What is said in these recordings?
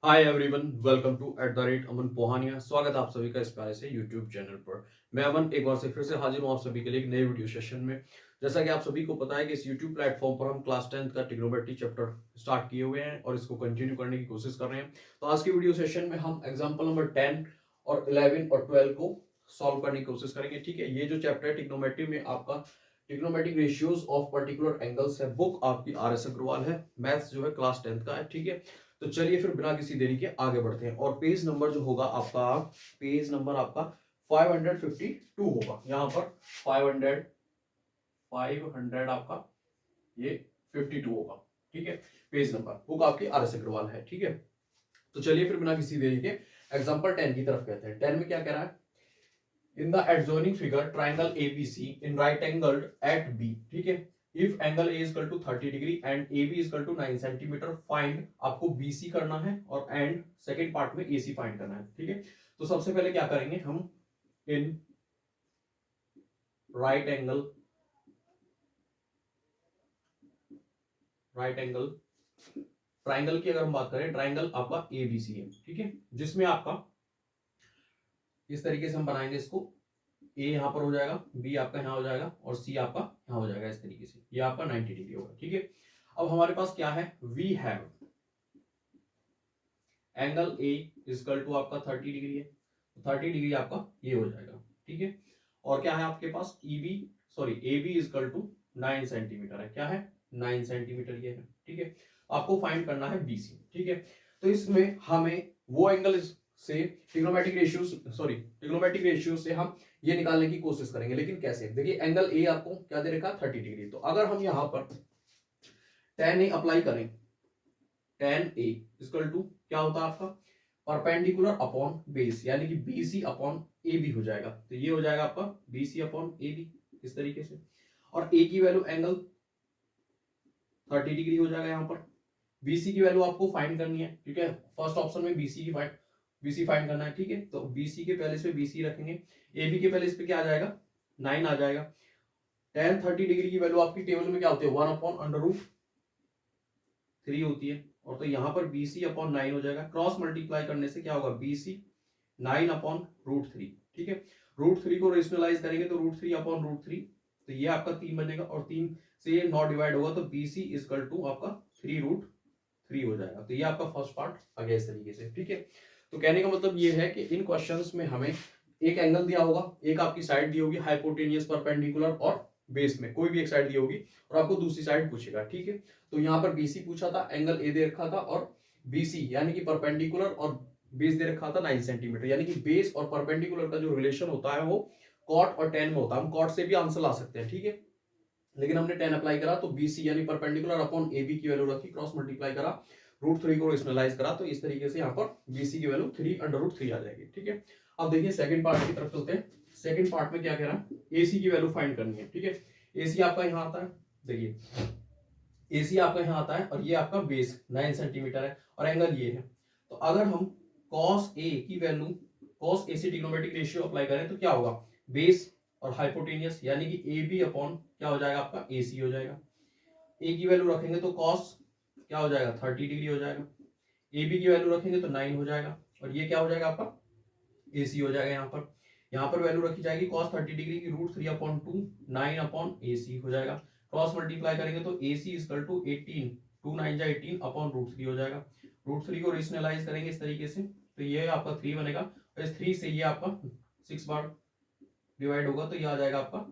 Hi everyone, welcome to @अमन पोहानिया। स्वागत है आप सभी का इस प्यारे से यूट्यूब चैनल पर। मैं अमन एक बार से फिर से हाजिर हूँ आप सभी के लिए एक नए वीडियो सेशन में। जैसा कि आप सभी को पता है कि इस यूट्यूब प्लेटफॉर्म पर हम क्लास 10th का ट्रिग्नोमेट्री चैप्टर स्टार्ट किए हुए हैं और इसको कंटिन्यू करने की कोशिश कर रहे हैं। तो आज की वीडियो सेशन में हम एग्जाम्पल नंबर 10 और 11 और 12 को सॉल्व करने की कोशिश करेंगे। ठीक है, ये जो चैप्टर है ट्रिग्नोमेट्री में आपका trigonometric ratios of particular angles है, बुक आपकी RS अग्रवाल है, मैथ्स जो है क्लास 10th का है। ठीक है, तो चलिए फिर बिना किसी देरी के आगे बढ़ते हैं और पेज नंबर जो होगा आपका, पेज नंबर आपका 552 होगा। यहाँ पर 500 आपका ये 52 होगा। ठीक है, पेज नंबर, बुक आपकी RS अग्रवाल है। ठीक है, तो चलिए फिर बिना किसी देरी के एग्जांपल 10 की तरफ कहते हैं। 10 में क्या कह रहा है? In the adjoining figure triangle ABC in right angled at B। ठीक है, if angle A is equal to 30 degree and AB is equal to 9 centimetre, find आपको BC करना है और एंड सेकंड पार्ट में AC फाइंड करना है। ठीक है, तो सबसे पहले क्या करेंगे हम, इन राइट एंगल ट्राइंगल की अगर हम बात करें, ट्राइंगल आपका ABC है। ठीक है, जिसमें आपका इस तरीके से हम बनाएंगे इसको, ए यहाँ पर हो जाएगा, बी आपका यहाँ हो जाएगा और सी आपका यहाँ हो जाएगा। इस तरीके से ये आपका 90 डिग्री होगा। ठीक है, अब हमारे पास क्या है, we have angle A equal to आपका 30 डिग्री है, तो 30 डिग्री आपका ये हो जाएगा। ठीक है, और क्या है आपके पास, A B is equal to 9 centimetre है। क्या है, 9 सेंटीमीटर ये है। ठीक है, आपको फाइंड करना है BC। ठीक है, तो इसमें हमें वो एंगल से ट्रिग्नोमेट्रिक रेशियो से हम ये निकालने की कोशिश करेंगे। लेकिन कैसे, देखिए एंगल ए आपको क्या दे रखा, 30 डिग्री। तो अगर हम यहां पर tan A अप्लाई करें, tan A इक्वल टू क्या होता है आपका, परपेंडिकुलर अपॉन बेस, यानी कि BC अपॉन AB हो जाएगा। तो ये हो जाएगा आपका BC अपॉन AB इस तरीके से। और A की वैल्यू एंगल 30 डिग्री हो जाएगा। यहाँ पर BC की वैल्यू आपको फाइंड करनी है, ठीक है। फर्स्ट ऑप्शन में BC फाइंड करना है। ठीक है, तो BC के पहले इस पे BC रखेंगे, AB के पहले इस पे क्या आ जाएगा, 9 आ जाएगा। tan 30 डिग्री की वैल्यू आपकी टेबल में क्या होती है, 1/√3 होती है। और तो यहाँ पर BC अपॉन 9 हो जाएगा। क्रॉस मल्टीप्लाई करने से क्या होगा, BC 9/√3। ठीक है, √3 को रेशनलाइज करेंगे तो √3/√3, तो ये आपका 3 बनेगा और 3 से ये 9 डिवाइड होगा तो BC इक्वल टू आपका 3√3 हो जाएगा। तो ये आपका फर्स्ट पार्ट आ गया इस तरीके से। ठीक है, तो कहने का मतलब ये है कि इन क्वेश्चंस में हमें एक एंगल दिया होगा, एक आपकी साइड दी होगी हाइपोटेनियस, परपेंडिकुलर और बेस में कोई भी एक साइड दी होगी और आपको दूसरी साइड पूछेगा। ठीक है, तो यहाँ पर BC पूछा था, एंगल ए दे रखा था और BC यानी कि परपेंडिकुलर और बेस दे रखा था 9 सेंटीमीटर। यानी कि बेस और परपेंडिकुलर का जो रिलेशन होता है वो कॉट और टेन में होता है। हम कॉट से भी आंसर ला सकते हैं। ठीक है, लेकिन हमने 10 अप्लाई करा तो BC यानी परपेंडिकुलर अपॉन AB की वैल्यू रखी, क्रॉस मल्टीप्लाई करा, √3 को रेशनलाइज करा, तो इस तरीके से यहाँ पर BC की वैल्यू 3/√3 आ जाएगी। ठीक है, अब देखिए सेकंड पार्ट की तरफ चलते हैं। सेकंड पार्ट में क्या कह रहा है, AC की वैल्यू फाइंड करनी है। ठीक है, AC आपका यहाँ आता है, देखिए AC आपका यहाँ आता है और ये आपका बेस 9 सेंटीमीटर है और एंगल ये है। तो अगर हम cos A की value, cos AC trigonometric ratio apply करें तो क्या होगा, बेस और हाइपोटेनियस यानी कि AB अपॉन क्या हो जाएगा आपका AC हो जाएगा। A की वैल्यू रखेंगे तो cos क्या हो जाएगा, 30 डिग्री हो जाएगा। AB की वैल्यू रखेंगे तो 9 हो जाएगा और ये क्या हो जाएगा आपका AC हो जाएगा। यहाँ पर वैल्यू रखी जाएगी cos 30 डिग्री की √3/2, 9/AC हो जाएगा। क्रॉस मल्टीप्लाई करेंगे तो AC इक्वल टू 18, 2 9 जा 18/√3 हो जाएगा। √3 को रेशनलाइज करेंगे इस तरीके से तो ये आपका 3 बनेगा और इस 3 से ये आपका 6 बार डिवाइड होगा तो ये आ जाएगा आपका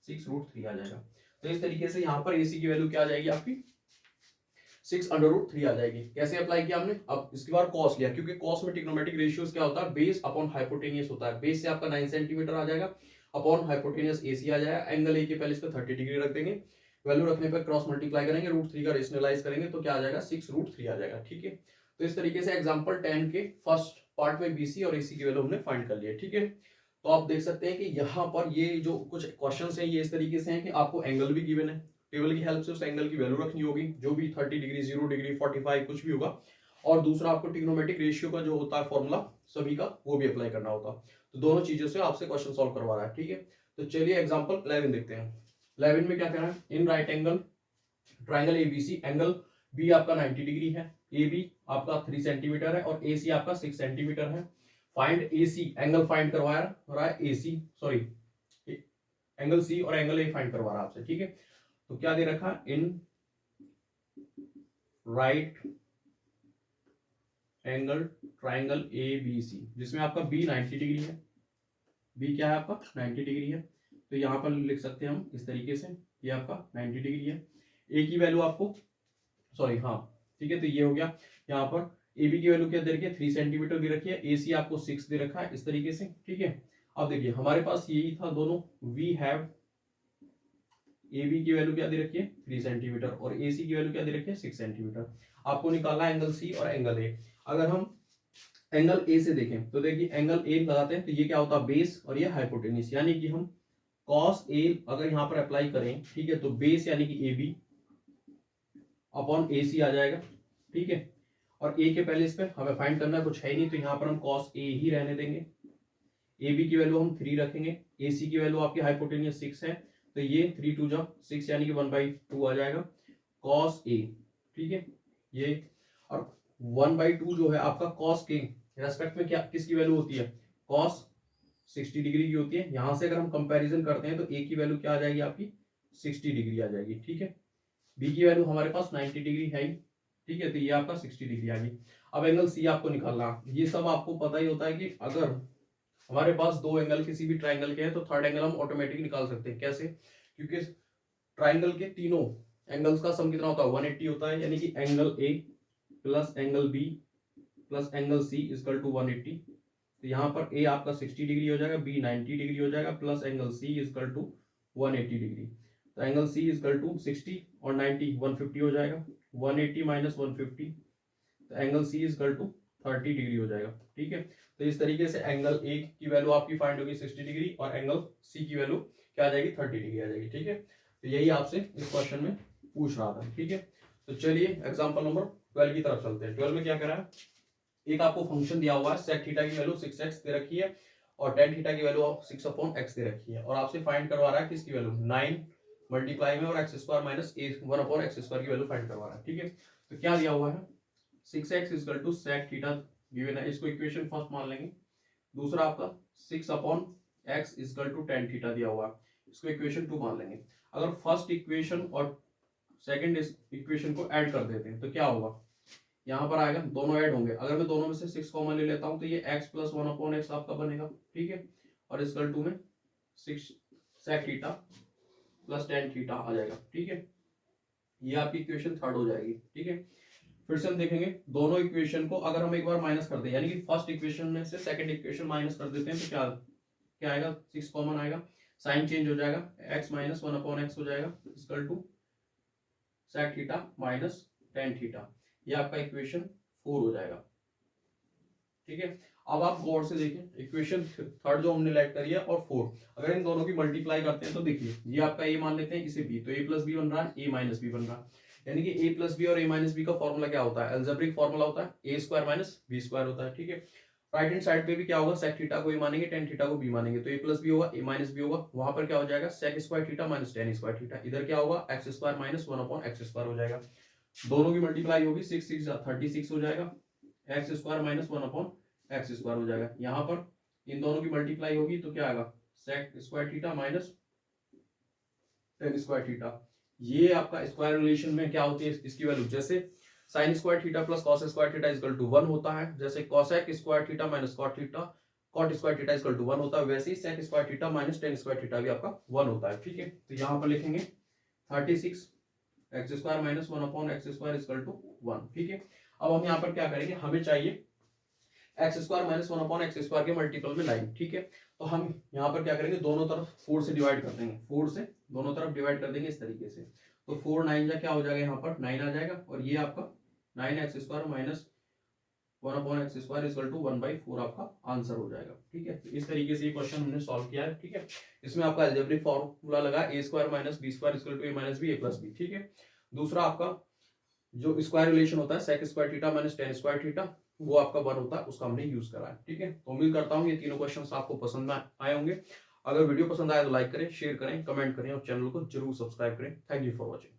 6√3 आ जाएगा। तो इस तरीके से यहाँ पर AC की वैल्यू क्या आ जाएगी आपकी, 6/√3 आ जाएगी। कैसे अप्लाई किया हमने, अब इसके बाद कॉस लिया, क्योंकि कॉस में ट्रिग्नोमेट्रिक रेशियोज क्या होता है, बेस अपॉन हाइपोटेनियस होता है। बेस से आपका 9 सेंटीमीटर आ जाएगा, अपॉन हाइपोटेनियस AC आ जाएगा। एंगल ए के पहले इस पे 30 डिग्री रख देंगे, वैल्यू रखने पर क्रॉस मल्टीप्लाई करेंगे, √3 का रेशनलाइज करेंगे तो क्या आ जाएगा, 6√3 आ जाएगा। ठीक है, तो इस तरीके से एग्जाम्पल 10 के फर्स्ट पार्ट में BC और AC की वैल्यू हमने फाइंड कर लिया। ठीक है, तो आप देख सकते हैं कि यहाँ पर ये जो कुछ क्वेश्चंस हैं ये इस तरीके से हैं कि आपको एंगल भी गिवन है, टेबल की हेल्प से उस एंगल की वैल्यू रखनी होगी, जो भी 30 डिग्री, 0 डिग्री, 45 कुछ भी होगा। और दूसरा आपको ट्रिग्नोमेट्रिक रेशियो का जो होता है फॉर्मूला सभी का, वो भी अप्लाई करना होता। तो दोनों चीजों से आपसे क्वेश्चन सॉल्व करवा रहा है। ठीक है, तो चलिए एग्जांपल 11 देखते हैं। 11 में क्या कह रहा है, in right angle triangle ABC angle B आपका 90 डिग्री है ए बी आपका 3 सेंटीमीटर है और ए सी आपका 6 सेंटीमीटर है। फाइंड ए सी, एंगल फाइंड करवा रहा है ए सी, सॉरी एंगल सी और एंगल ए फाइंड करवा रहा है आपसे, ठीक है। तो क्या दे रखा है, in right angle triangle A B C, जिसमें आपका बी 90 डिग्री है, बी क्या है आपका 90 डिग्री है। तो यहां पर लिख सकते हैं हम इस तरीके से, ये आपका 90 डिग्री है। ए की वैल्यू आपको, सॉरी हाँ ठीक है, तो ये हो गया। यहाँ पर ए बी की वैल्यू क्या दे रखी है, 3 सेंटीमीटर दे रखी है, ए सी आपको 6 दे रखा है इस तरीके से, ठीक है। अब देखिए हमारे पास यही था दोनों, वी हैव ए बी की वैल्यू क्या दे रखी है 3 सेंटीमीटर और ए सी की वैल्यू क्या दे रखी है 6 सेंटीमीटर। आपको निकालना है एंगल सी और एंगल ए। अगर हम एंगल ए से देखें तो देखिए एंगल ए लगाते हैं तो ये क्या होता है बेस और ये हाइपोटेन्यूस, यानी कि हम कॉस ए अगर यहाँ पर अप्लाई करें, ठीक है, तो बेस यानी कि ए बी अपॉन ए सी आ जाएगा, ठीक है। और ए के पहले इस पे हमें फाइंड करना कुछ है ही नहीं, तो यहाँ पर हम कॉस ए ही रहने देंगे। ए बी की वैल्यू हम 3 रखेंगे, ए सी की वैल्यू आपकी हाइपोटेन्यूस 6 है, तो ये 3 2 जा 6 यानी कि 1/2 आ जाएगा कॉस ए, ठीक है। ये और 1/2 जो है आपका कॉस के रेस्पेक्ट में क्या किसकी वैल्यू होती है, कॉस 60 डिग्री की होती है। यहां से अगर हम कंपैरिजन करते हैं तो ए की वैल्यू क्या आ जाएगी आपकी 60 डिग्री आ जाएगी, ठीक है। बी की वैल्यू हमारे पास 90 डिग्री है, ठीक है, तो ये आपका 60 डिग्री आ गई। अब एंगल सी आपको निकालना, ये सब आपको पता ही होता है कि अगर हमारे पास दो एंगल किसी भी ट्राइंगल के हैं तो थर्ड एंगल हम ऑटोमेटिक निकाल सकते हैं। कैसे, क्योंकि ट्राइंगल के तीनों एंगल्स का सम कितना होता है 180 होता है, यानी कि angle A plus angle B plus angle C equal to 180। तो यहाँ पर ए आपका 60 डिग्री हो जाएगा, बी 90 डिग्री हो जाएगा, plus angle C equal to 180 degree. तो एंगल सी इक्वल टू 60 और 90 150 हो जाएगा, 180 माइनस 150, तो angle C equal to 30 degree हो जाएगा, ठीक है। तो इस तरीके से एंगल ए की वैल्यू आपकी फाइंड होगी 60 डिग्री और एंगल सी की वैल्यू क्या आ जाएगी 30 डिग्री आ जाएगी, ठीक है। तो यही आपसे इस क्वेश्चन में पूछ रहा था, ठीक है। तो चलिए एग्जांपल नंबर 12 की तरफ चलते हैं। 12 में क्या करा है, एक आपको फंक्शन दिया हुआ है, sec थीटा की वैल्यू 6x दे रखी है और tan थीटा की वैल्यू 6/x दे रखी है, और आपसे फाइंड करवा रहा है किसकी वैल्यू 9 मल्टीप्लाई में और x square minus 1/x square की वैल्यू फाइंड करवा रहा है, ठीक है। तो क्या दिया हुआ है 6x equal to sec theta given है, इसको इक्वेशन फर्स्ट मान लेंगे। दूसरा आपका 6/x equal to tan theta दिया हुआ है, इसको इक्वेशन 2 मान लेंगे। अगर फर्स्ट इक्वेशन और सेकंड इक्वेशन को ऐड कर देते हैं तो क्या होगा, यहाँ पर आएगा दोनों ऐड होंगे। अगर मैं दोनों में से 6 कॉमन ले लेता हूं तो ये x प्लस 1/x आपका बनेगा, ठीक है। और इक्वल टू में 6 sec theta plus tan theta आ जाएगा, ठीक है। ये आपकी इक्वेशन थर्ड हो जाएगी, ठीक है। फिर से हम देखेंगे दोनों इक्वेशन को अगर हम एक बार माइनस कर दें, यानी कि फर्स्ट इक्वेशन में से सेकंड इक्वेशन माइनस कर देते हैं तो क्या क्या आएगा 6 कॉमन आएगा, साइन चेंज हो जाएगा, x माइनस 1/x हो जाएगा equal to sec theta minus tan theta. ये आपका इक्वेशन 4 हो जाएगा, ठीक है। अब आप गौर से देखें इक्वेशन थर्ड जो हमने लेट करी है और 4, अगर इन दोनों की मल्टीप्लाई करते हैं तो देखिए ये आपका a मान लेते हैं, इसे b, तो a प्लस बी बन रहा है, a माइनस बी बन रहा है। यानी कि a प्लस बी और a माइनस बी का फॉर्मूला क्या होता है, अलजेब्रिक फॉर्मूला होता है a square minus b square होता है, ठीक है। राइट हैंड साइड पे भी क्या होगा, sec थीटा को a मानेंगे, tan थीटा को b मानेंगे, तो a प्लस बी होगा, a माइनस बी होगा, वहां पर क्या हो जाएगा sec square theta minus tan square theta. इधर क्या होगा x square minus 1/x square हो जाएगा, दोनों की मल्टीप्लाई होगी 6 6 36 हो जाएगा, x square minus 1/x square हो जाएगा। यहाँ पर इन दोनों की मल्टीप्लाई होगी तो क्या आएगा sec square theta minus tan square theta. ये आपका स्क्वायर रिलेशन में क्या होती है इसकी वैल्यू, जैसे sin square theta plus cos square theta equal to 1 होता है, जैसे cosec square theta minus cot square theta equal to 1 होता है, वैसे ही sec square theta minus tan square theta भी आपका 1 होता है, ठीक है। तो यहाँ पर लिखेंगे 36 x square minus 1/x square equal to 1, ठीक है। अब हम यहाँ पर क्या करेंगे, हमें चाहिए x square minus 1/x square के मल्टीपल में 9, ठीक है। तो हम यहाँ पर क्या करेंगे, दोनों तरफ 4 से डिवाइड कर देंगे, 4 से दोनों तरफ डिवाइड कर देंगे इस तरीके से, तो 4 9 जा क्या हो जाएगा, यहाँ पर 9 आ जाएगा, और ये आपका 9x square minus 1/x square equal to 1/4 आपका आंसर हो जाएगा, ठीक है। तो इस तरीके से ये क्वेश्चन हमने सॉल्व किया है, ठीक है। इसमें आपका अलजेब्रिक फॉर्मूला लगा a square minus b square equal to a minus b a plus b, ठीक है। दूसरा आपका जो स्क्वायर रिलेशन होता है sec square theta minus tan square theta, वो आपका 1 होता है, उसका हमने यूज करा है, ठीक है। तो उम्मीद करता हूँ ये तीनों क्वेश्चंस आपको पसंद आए होंगे। अगर वीडियो पसंद आए तो लाइक करें, शेयर करें, कमेंट करें और चैनल को जरूर सब्सक्राइब करें। Thank you for watching.